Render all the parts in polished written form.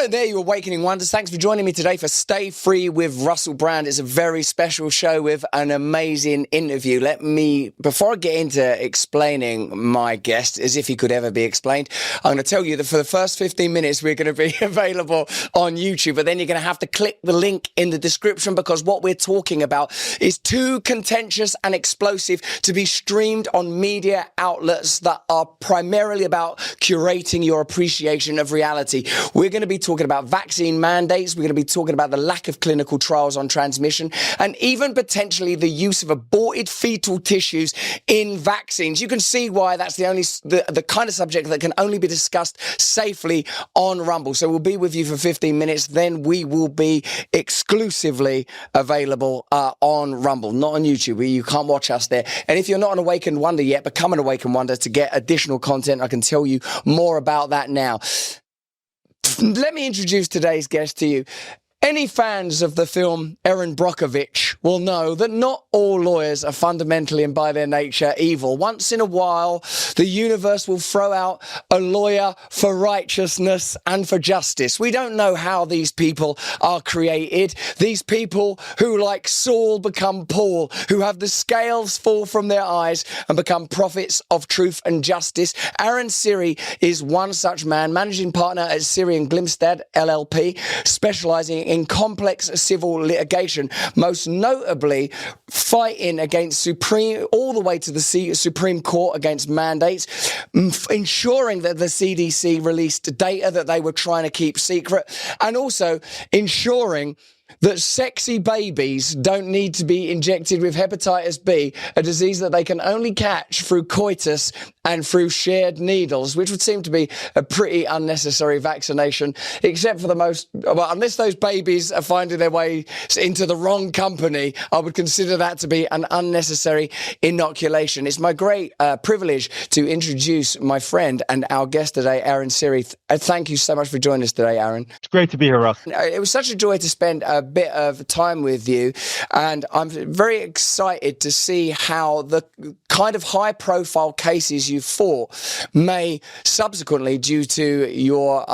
Hello there, you Awakening Wonders. Thanks for joining me today for Stay Free with Russell Brand. It's a very special show with an amazing interview. Before I get into explaining my guest, as if he could ever be explained, I'm going to tell you that for the first 15 minutes, we're going to be available on YouTube, but then you're going to have to click the link in the description because what we're talking about is too contentious and explosive to be streamed on media outlets that are primarily about curating your appreciation of reality. We're going to be talking about vaccine mandates. We're going to be talking about the lack of clinical trials on transmission and even potentially the use of aborted fetal tissues in vaccines. You can see why that's the kind of subject that can only be discussed safely on Rumble. So we'll be with you for 15 minutes. Then we will be exclusively available on Rumble, not on YouTube. You can't watch us there. And if you're not an Awakened Wonder yet, become an Awakened Wonder to get additional content. I can tell you more about that now. Let me introduce today's guest to you. Any fans of the film Erin Brockovich will know that not all lawyers are fundamentally and by their nature evil. Once in a while, the universe will throw out a lawyer for righteousness and for justice. We don't know how these people are created. These people who, like Saul, become Paul, who have the scales fall from their eyes and become prophets of truth and justice. Aaron Siri is one such man, managing partner at Siri and Glimstad, LLP, specializing in complex civil litigation, most notably fighting against all the way to the Supreme Court against mandates, ensuring that the CDC released data that they were trying to keep secret, and also ensuring that sexy babies don't need to be injected with hepatitis B, a disease that they can only catch through coitus and through shared needles, which would seem to be a pretty unnecessary vaccination, except for unless those babies are finding their way into the wrong company, I would consider that to be an unnecessary inoculation. It's my great privilege to introduce my friend and our guest today, Aaron Siri. Thank you so much for joining us today, Aaron. It's great to be here, Russ. It was such a joy to spend a bit of time with you, and I'm very excited to see how the kind of high-profile cases you fought may subsequently, due to your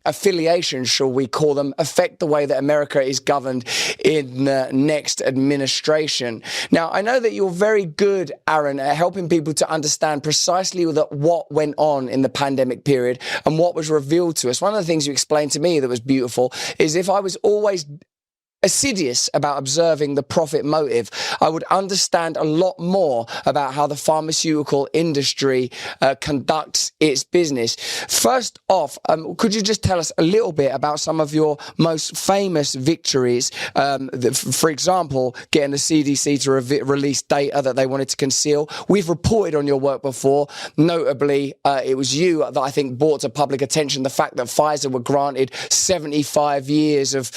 affiliation, shall we call them, affect the way that America is governed in the next administration. Now, I know that you're very good, Aaron, at helping people to understand precisely what went on in the pandemic period and what was revealed to us. One of the things you explained to me that was beautiful is if I was always assiduous about observing the profit motive, I would understand a lot more about how the pharmaceutical industry conducts its business. First off, could you just tell us a little bit about some of your most famous victories? For example, getting the CDC to release data that they wanted to conceal. We've reported on your work before. Notably, it was you that I think brought to public attention the fact that Pfizer were granted 75 years of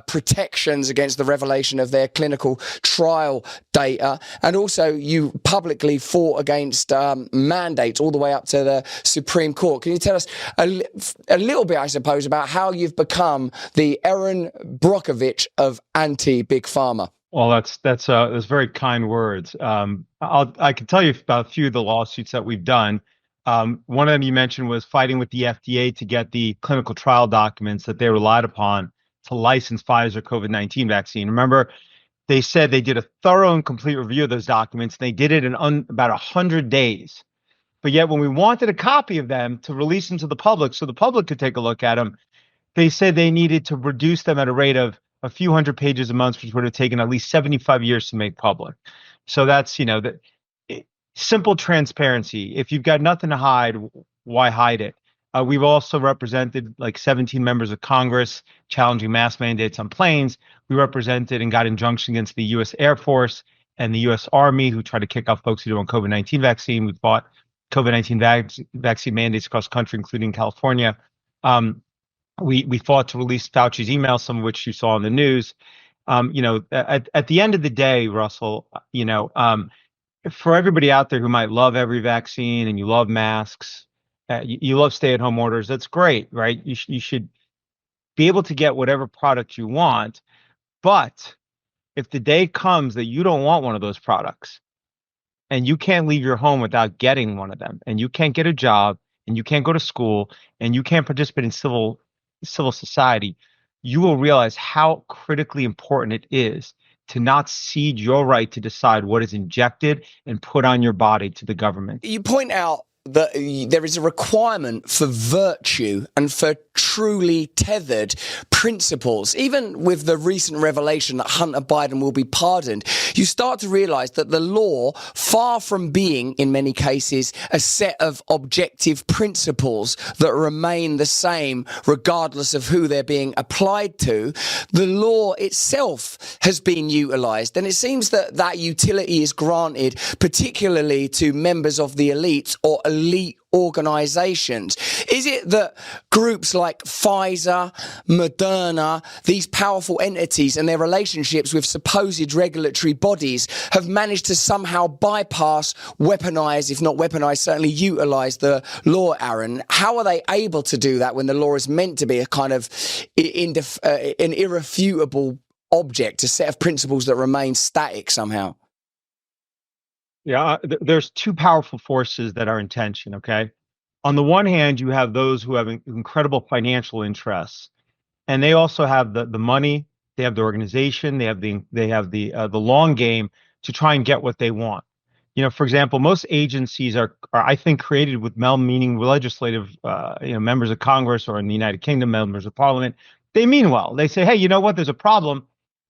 protection against the revelation of their clinical trial data. And also you publicly fought against mandates all the way up to the Supreme Court. Can you tell us a little bit, I suppose, about how you've become the Aaron Brockovich of anti-Big Pharma? Well, that's very kind words. I can tell you about a few of the lawsuits that we've done. One of them you mentioned was fighting with the FDA to get the clinical trial documents that they relied upon to license Pfizer COVID-19 vaccine. Remember, they said they did a thorough and complete review of those documents. They did it in about 100 days. But yet when we wanted a copy of them to release them to the public so the public could take a look at them, they said they needed to reduce them at a rate of a few hundred pages a month, which would have taken at least 75 years to make public. So that's, simple transparency. If you've got nothing to hide, why hide it? We've also represented like 17 members of Congress challenging mask mandates on planes. We represented and got injunction against the U.S. Air Force and the U.S. Army who tried to kick off folks who do COVID-19 vaccine. We fought COVID-19 vaccine mandates across the country, including California. We fought to release Fauci's emails, some of which you saw in the news. At the end of the day, Russell, for everybody out there who might love every vaccine and you love masks, you love stay-at-home orders, that's great, right? You should be able to get whatever product you want. But if the day comes that you don't want one of those products and you can't leave your home without getting one of them, and you can't get a job, and you can't go to school, and you can't participate in civil civil society, you will realize how critically important it is to not cede your right to decide what is injected and put on your body to the government. You point out that there is a requirement for virtue and for truly tethered principles. Even with the recent revelation that Hunter Biden will be pardoned, you start to realize that the law, far from being, in many cases, a set of objective principles that remain the same regardless of who they're being applied to, the law itself has been utilized. And it seems that that utility is granted particularly to members of the elites or elite organizations. Is it that groups like Pfizer, Moderna, these powerful entities and their relationships with supposed regulatory bodies have managed to somehow bypass, weaponize, if not weaponize, certainly utilize the law, Aaron? How are they able to do that when the law is meant to be a kind of an irrefutable object, a set of principles that remain static somehow? Yeah, there's two powerful forces that are in tension, okay? On the one hand, you have those who have incredible financial interests, and they also have the money, they have the organization, they have the long game to try and get what they want. For example, most agencies are I think created with well-meaning legislative members of Congress, or in the United Kingdom, members of Parliament. They mean well. They say, hey, you know what? There's a problem.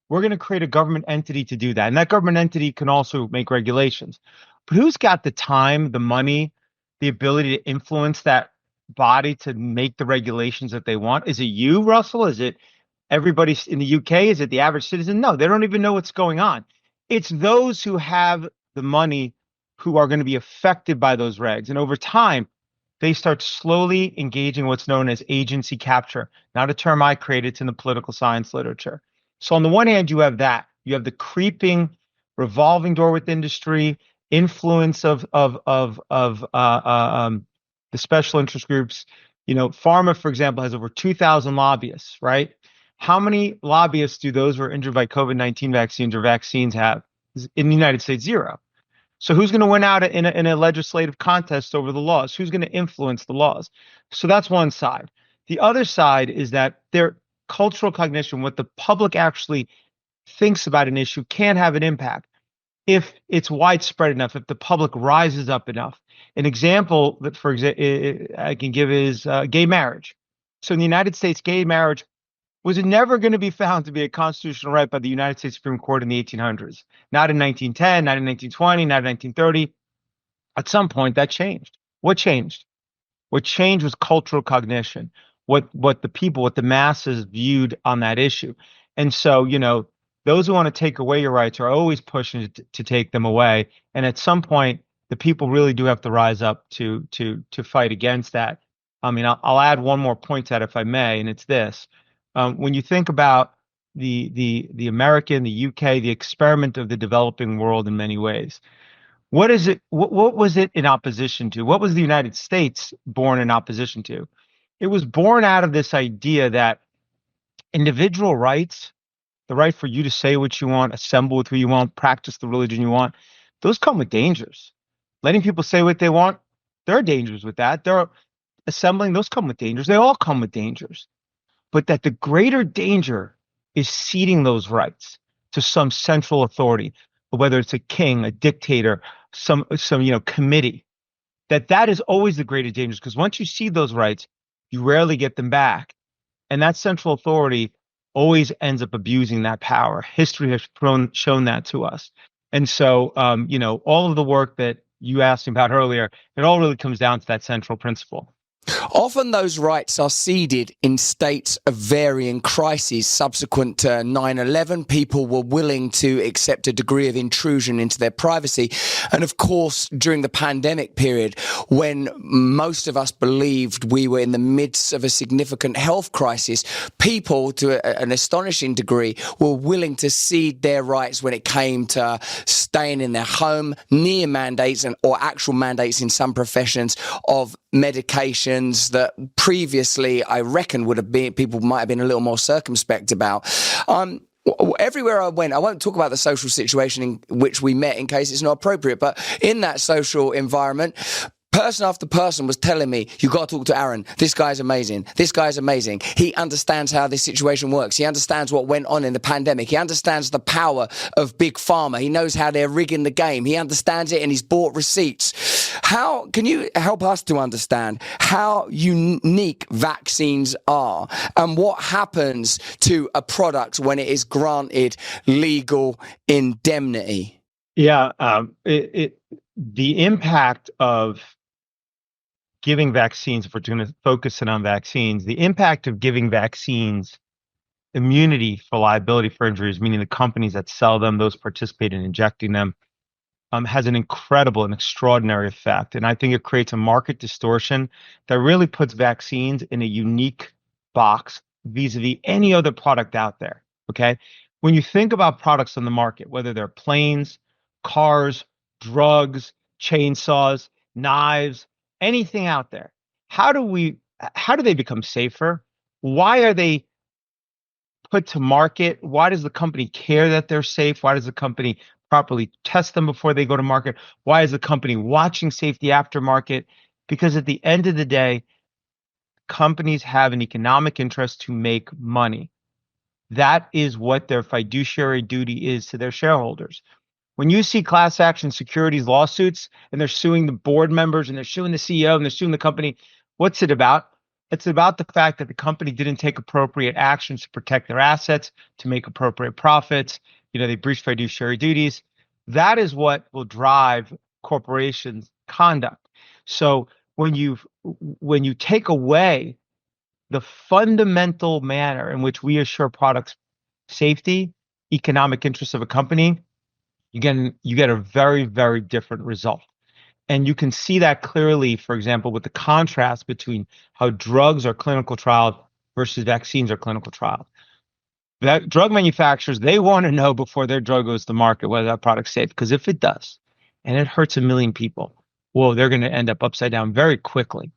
We're going to create a government entity to do that. And that government entity can also make regulations. But who's got the time, the money, the ability to influence that body to make the regulations that they want? Is it you, Russell? Is it everybody in the UK? Is it the average citizen? No, they don't even know what's going on. It's those who have the money who are going to be affected by those regs. And over time, they start slowly engaging what's known as agency capture, not a term I created, it's in the political science literature. So on the one hand, you have that. You have the creeping, revolving door with industry, influence of the special interest groups. Pharma, for example, has over 2,000 lobbyists, right? How many lobbyists do those who are injured by COVID-19 vaccines or vaccines have? In the United States, zero. So who's going to win out in a legislative contest over the laws? Who's going to influence the laws? So that's one side. The other side is that their cultural cognition, what the public actually thinks about an issue, can have an impact if it's widespread enough, if the public rises up enough. An example that, for example, I can give is gay marriage. So in the United States, gay marriage was never going to be found to be a constitutional right by the United States Supreme Court in the 1800s. Not in 1910, not in 1920, not in 1930. At some point, that changed. What changed? What changed was cultural cognition, what the masses viewed on that issue. And so, those who want to take away your rights are always pushing to take them away. And at some point, the people really do have to rise up to fight against that. I mean, I'll add one more point to that, if I may, and it's this. When you think about the American, the UK, the experiment of the developing world in many ways, what is it? What was it in opposition to? What was the United States born in opposition to? It was born out of this idea that individual rights, the right for you to say what you want, assemble with who you want, practice the religion you want, those come with dangers. Letting people say what they want, there are dangers with that. There are assembling, those come with dangers. They all come with dangers. But that the greater danger is ceding those rights to some central authority, whether it's a king, a dictator, some committee, that is always the greater danger, because once you cede those rights, you rarely get them back. And that central authority always ends up abusing that power. History has shown that to us. And so, all of the work that you asked about earlier, it all really comes down to that central principle. Often those rights are ceded in states of varying crises. Subsequent to 9/11, people were willing to accept a degree of intrusion into their privacy. And of course, during the pandemic period, when most of us believed we were in the midst of a significant health crisis, people, to an astonishing degree, were willing to cede their rights when it came to staying in their home, near mandates or actual mandates in some professions of medications that previously I reckon would have been, people might have been a little more circumspect about. Everywhere I went, I won't talk about the social situation in which we met in case it's not appropriate, but in that social environment, person after person was telling me, you got to talk to Aaron. This guy's amazing. This guy's amazing. He understands how this situation works. He understands what went on in the pandemic. He understands the power of Big Pharma. He knows how they're rigging the game. He understands it, and he's bought receipts. How can you help us to understand how unique vaccines are and what happens to a product when it is granted legal indemnity? Yeah, the impact of giving vaccines, if we're going to focus in on vaccines, the impact of giving vaccines immunity for liability for injuries, meaning the companies that sell them, those participate in injecting them, has an incredible and extraordinary effect. And I think it creates a market distortion that really puts vaccines in a unique box vis-a-vis any other product out there, okay? When you think about products on the market, whether they're planes, cars, drugs, chainsaws, knives, anything out there, how do they become safer? Why are they put to market? Why does the company care that they're safe? Why does the company properly test them before they go to market? Why is the company watching safety aftermarket? Because at the end of the day, companies have an economic interest to make money. That is what their fiduciary duty is to their shareholders. When you see class action securities lawsuits and they're suing the board members and they're suing the CEO and they're suing the company, what's it about? It's about the fact that the company didn't take appropriate actions to protect their assets, to make appropriate profits. They breached fiduciary duties. That is what will drive corporations' conduct. So when you take away the fundamental manner in which we assure products safety, economic interests of a company, you get a very, very different result. And you can see that clearly, for example, with the contrast between how drugs are clinical trialed versus vaccines are clinical trialed. That drug manufacturers, they want to know before their drug goes to market whether that product's safe, because if it does and it hurts 1 million people, well, they're going to end up upside down very quickly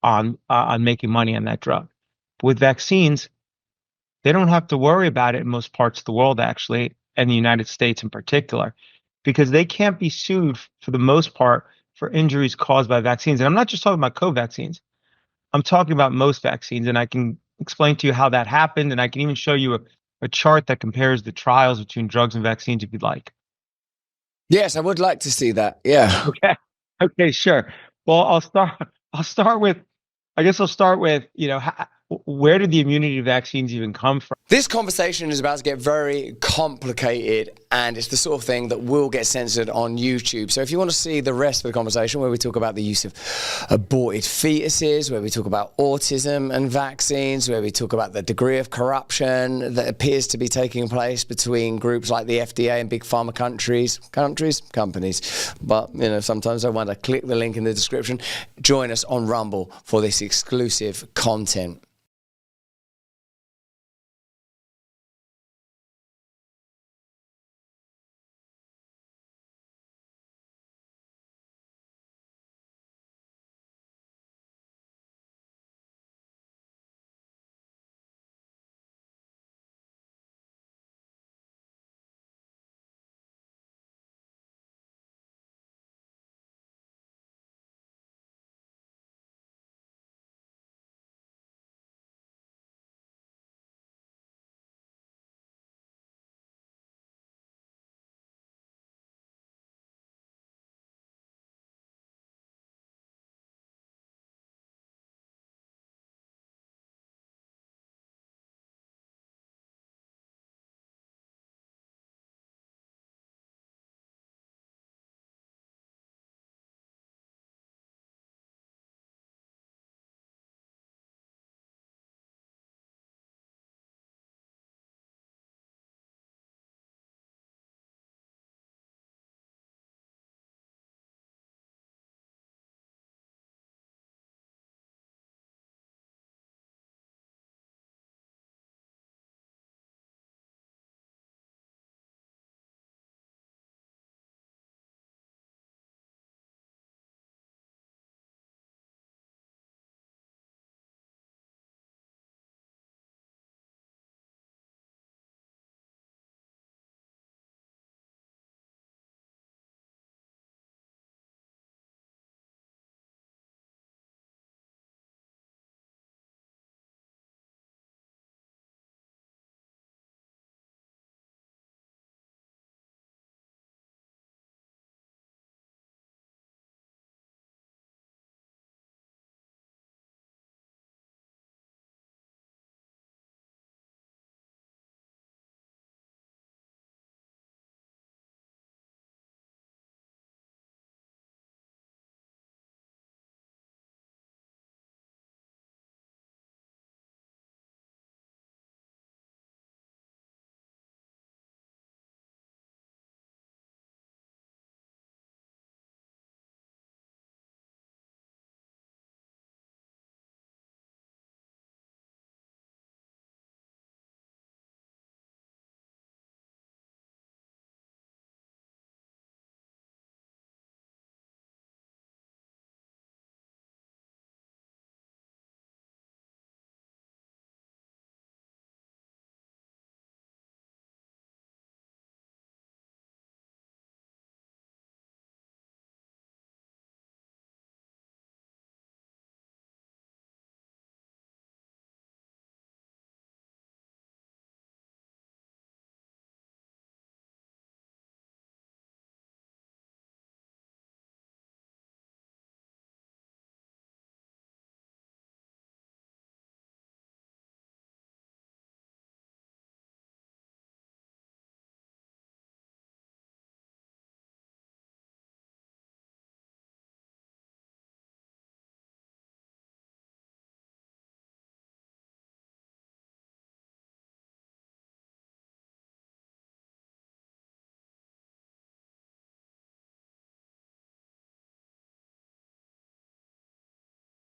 on making money on that drug. But with vaccines, they don't have to worry about it in most parts of the world, actually, and the United States in particular, because they can't be sued for the most part for injuries caused by vaccines. And I'm not just talking about COVID vaccines. I'm talking about most vaccines, and I can explain to you how that happened, and I can even show you a chart that compares the trials between drugs and vaccines if you'd like. Yes, I would like to see that. Yeah. Okay, sure. Well, I'll start with where did the immunity vaccines even come from? This conversation is about to get very complicated, and it's the sort of thing that will get censored on YouTube. So if you want to see the rest of the conversation, where we talk about the use of aborted fetuses, where we talk about autism and vaccines, where we talk about the degree of corruption that appears to be taking place between groups like the FDA and Big Pharma companies. But, sometimes I want to click the link in the description. Join us on Rumble for this exclusive content.